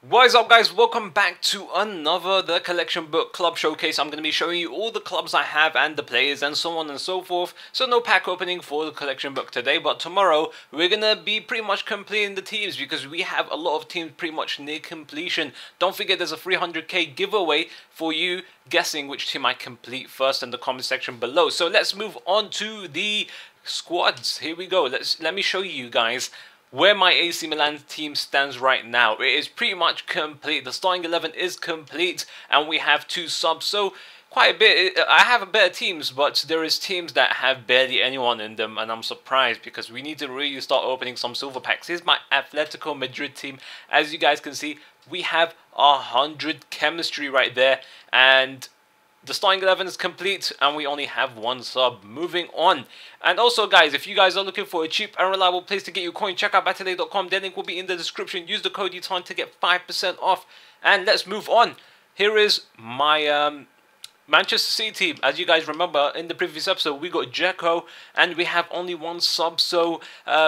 What is up, guys? Welcome back to another The Collection Book Club Showcase. I'm going to be showing you all the clubs I have and the players and so on and so forth. So no pack opening for the collection book today, but tomorrow we're going to be pretty much completing the teams because we have a lot of teams pretty much near completion. Don't forget there's a 300k giveaway for you guessing which team I complete first in the comment section below. So let's move on to the squads. Here we go. Let me show you guys where my AC Milan team stands right now. It is pretty much complete. The starting 11 is complete and we have 2 subs, so quite a bit. I have better teams, but there is teams that have barely anyone in them, and I'm surprised because we need to really start opening some silver packs. Here's my Atletico Madrid team. As you guys can see, we have 100 chemistry right there, and the starting 11 is complete and we only have 1 sub. Moving on. And also, guys, if you guys are looking for a cheap and reliable place to get your coin, check out battle.com. Their link will be in the description. Use the code ITANI to get 5% off. And let's move on. Here is my Manchester City team. As you guys remember, in the previous episode, we got Dzeko and we have only 1 sub. So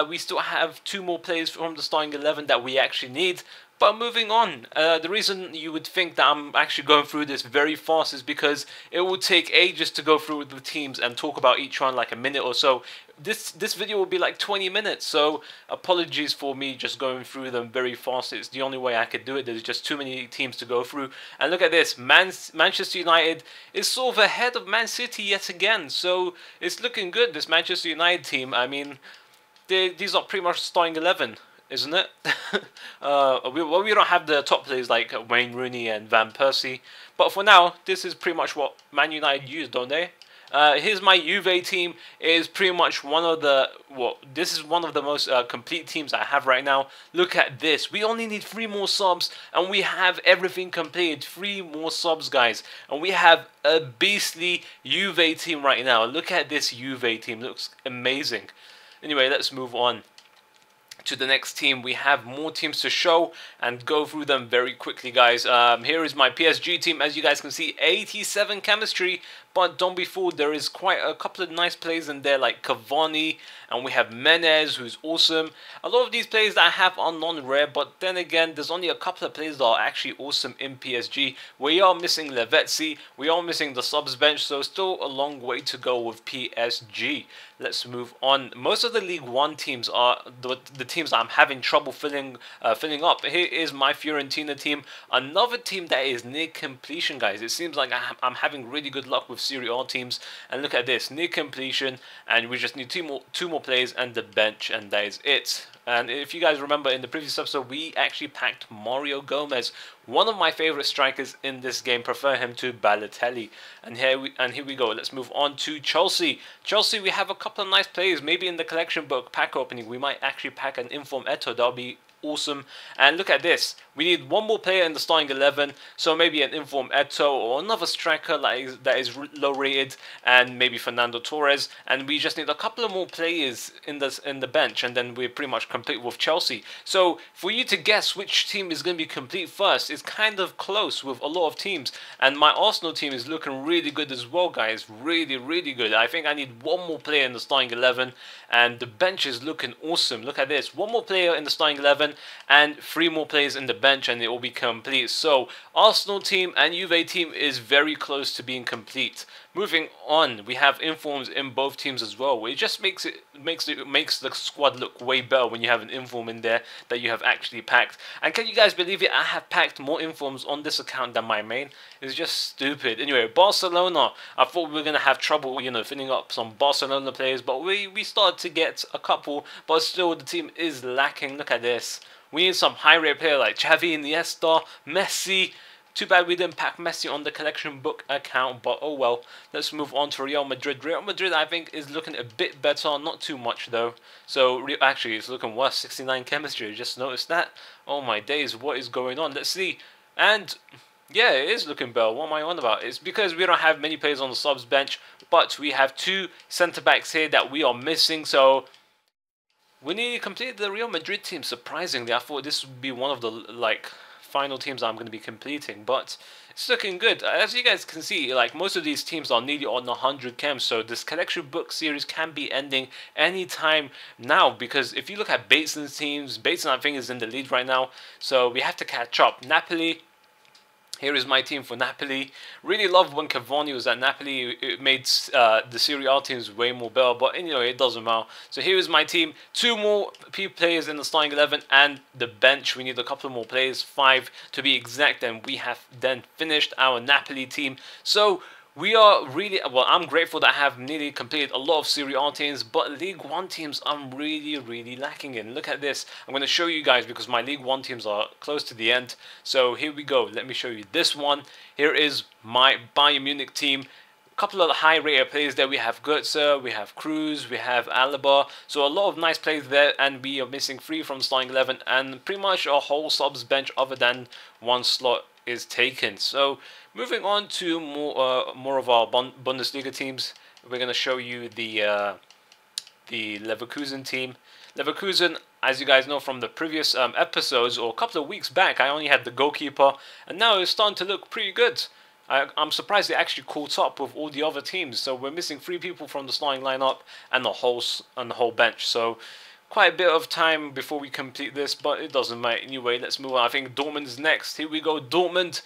we still have 2 more players from the starting 11 that we actually need. But moving on, the reason you would think that I'm actually going through this very fast is because it will take ages to go through the teams and talk about each one, like a minute or so. This video will be like 20 minutes, so apologies for me just going through them very fast. It's the only way I could do it. There's just too many teams to go through. And look at this, Manchester United is sort of ahead of Man City yet again, so it's looking good, this Manchester United team. I mean, these are pretty much starting 11. Isn't it? We don't have the top players like Wayne Rooney and Van Persie, but for now, this is pretty much what Man United use, don't they? Here's my Juve team. It is pretty much one of the this is one of the most complete teams I have right now. Look at this. We only need 3 more subs, and we have everything completed. 3 more subs, guys, and we have a beastly Juve team right now. Look at this Juve team. Looks amazing. Anyway, let's move on to the next team. We have more teams to show and go through them very quickly, guys. Here is my PSG team. As you guys can see, 87 chemistry, but don't be fooled, there is quite a couple of nice players in there like Cavani, and we have Menez, who's awesome. A lot of these players that I have are non-rare, but then again, there's only a couple of players that are actually awesome in PSG. We are missing Lavezzi, we are missing the subs bench, so still a long way to go with PSG. Let's move on. Most of the League One teams are the teams that I'm having trouble filling up. Here is my Fiorentina team, another team that is near completion, guys. It seems like I'm having really good luck with Serie A teams, and look at this, near completion, and we just need two more players and the bench, and that is it. And if you guys remember, in the previous episode, we actually packed Mario Gomez, one of my favorite strikers in this game. Prefer him to Balotelli. And here we go. Let's move on to Chelsea. Chelsea, we have a couple of nice players. Maybe in the collection book pack opening, we might actually pack an Inform Eto. That'll be awesome. And look at this, we need 1 more player in the starting 11, so maybe an Inform Eto or another striker that is low rated, and maybe Fernando Torres, and we just need a couple of more players in the bench, and then we're pretty much complete with Chelsea. So for you to guess which team is going to be complete first is kind of close with a lot of teams, and my Arsenal team is looking really good as well, guys. Really good. I think I need 1 more player in the starting 11, and the bench is looking awesome. Look at this, 1 more player in the starting 11 and 3 more players in the bench, and it will be complete. So Arsenal team and Juve team is very close to being complete. Moving on, we have informs in both teams as well. It just makes the squad look way better when you have an inform in there that you have actually packed. And can you guys believe it? I have packed more informs on this account than my main. It's just stupid. Anyway, Barcelona. I thought we were gonna have trouble, you know, filling up some Barcelona players, but we started to get a couple, but still the team is lacking. Look at this. We need some high rate player like Xavi, Iniesta, Messi. Too bad we didn't pack Messi on the collection book account, but oh well. Let's move on to Real Madrid. Real Madrid, I think, is looking a bit better, not too much though. So actually, it's looking worse. 69 chemistry. Just noticed that. Oh my days, what is going on? Let's see. And yeah, it is looking better. What am I on about? It's because we don't have many players on the subs bench, but we have 2 centre backs here that we are missing. So we nearly completed the Real Madrid team. Surprisingly, I thought this would be one of the final teams I'm going to be completing, but it's looking good. As you guys can see, like most of these teams are nearly on 100 chems, so this collection book series can be ending anytime now, because if you look at Bateson's teams, Bateson I think is in the lead right now, so we have to catch up. Napoli. Here is my team for Napoli. Really loved when Cavani was at Napoli. It made the Serie A teams way more better, but anyway, it doesn't matter. So here is my team. 2 more players in the starting 11 and the bench. We need a couple more players, 5 to be exact, and we have then finished our Napoli team. So we are really, well, I'm grateful that I have nearly completed a lot of Serie A teams, but League 1 teams I'm really lacking in. Look at this. I'm going to show you guys because my League 1 teams are close to the end. So here we go. Let me show you this one. Here is my Bayern Munich team. A couple of high rated players there. We have Götze, we have Cruz, we have Alaba. So a lot of nice players there, and we are missing 3 from the starting 11, and pretty much our whole subs bench other than 1 slot is taken. So moving on to more of our Bundesliga teams, we're going to show you the Leverkusen team. Leverkusen, as you guys know from the previous episodes or a couple of weeks back, I only had the goalkeeper, and now it's starting to look pretty good. I'm surprised they actually caught up with all the other teams. So we're missing 3 people from the starting lineup and the whole bench. So quite a bit of time before we complete this, but it doesn't matter. Anyway, let's move on. I think Dortmund is next. Here we go, Dortmund.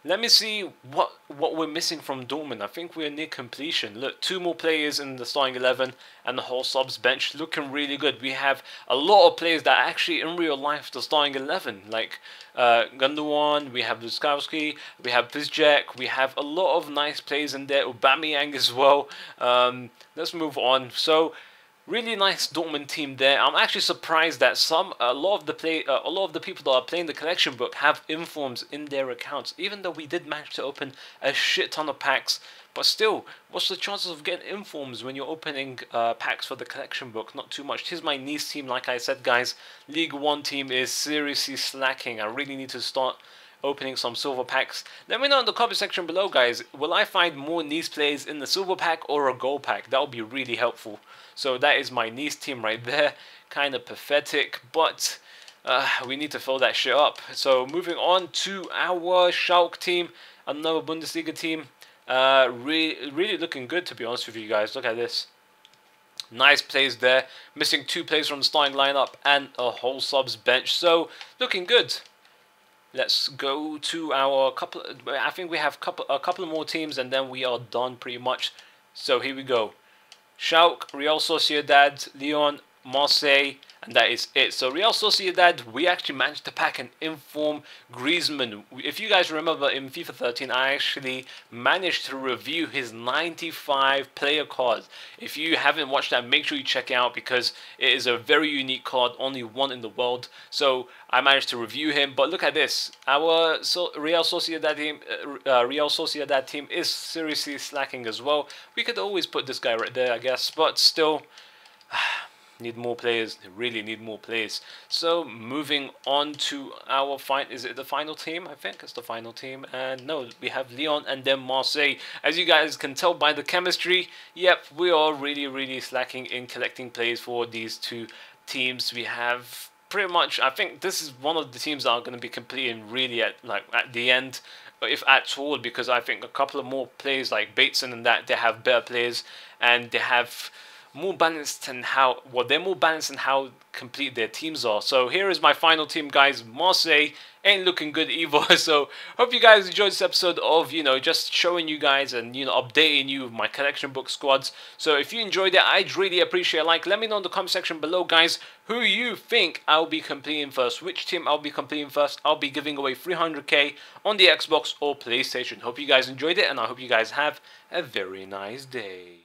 Let me see what we're missing from Dortmund. I think we're near completion. Look, 2 more players in the starting 11 and the whole subs bench looking really good. We have a lot of players that are actually in real life the starting 11, like Gundogan, we have Luskowski, we have Pizjek, we have a lot of nice players in there, Aubameyang as well. Let's move on. So really nice Dortmund team there. I'm actually surprised that a lot of the people that are playing the collection book have informs in their accounts, even though we did manage to open a shit ton of packs. But still, what's the chances of getting informs when you're opening packs for the collection book? Not too much. Here's my niece team. Like I said, guys, League 1 team is seriously slacking. I really need to start opening some silver packs. Let me know in the comment section below, guys. Will I find more niece players in the silver pack or a gold pack? That would be really helpful. So that is my niece team right there. Kind of pathetic, but we need to fill that shit up. So moving on to our Schalke team, another Bundesliga team. Really looking good, to be honest with you guys. Look at this. Nice plays there. Missing 2 players from the starting lineup and a whole subs bench. So looking good. Let's go to our couple. I think we have a couple more teams, and then we are done pretty much. So here we go. Schalke, Real Sociedad, Lyon, Marseille, and that is it. So Real Sociedad, we actually managed to pack an inform Griezmann. If you guys remember in FIFA 13, I actually managed to review his 95 player cards. If you haven't watched that, make sure you check it out because it is a very unique card, only 1 in the world. So I managed to review him. But look at this, our Real Sociedad team is seriously slacking as well. We could always put this guy right there, I guess, but still. Need more players, really need more players. So moving on to our is it the final team? I think it's the final team. And no, we have Lyon and then Marseille. As you guys can tell by the chemistry, yep, we are really slacking in collecting players for these 2 teams. We have pretty much, I think this is one of the teams that are going to be competing really at the end, if at all, because I think a couple of more players like Bateson and that, they have better players and they have more balanced in they're more balanced in how complete their teams are. So here is my final team, guys. Marseille ain't looking good either. So hope you guys enjoyed this episode of, just showing you guys and, updating you with my collection book squads. So if you enjoyed it, I'd really appreciate a like. Let me know in the comment section below, guys, who you think I'll be completing first, which team I'll be completing first. I'll be giving away 300k on the Xbox or PlayStation. Hope you guys enjoyed it, and I hope you guys have a very nice day.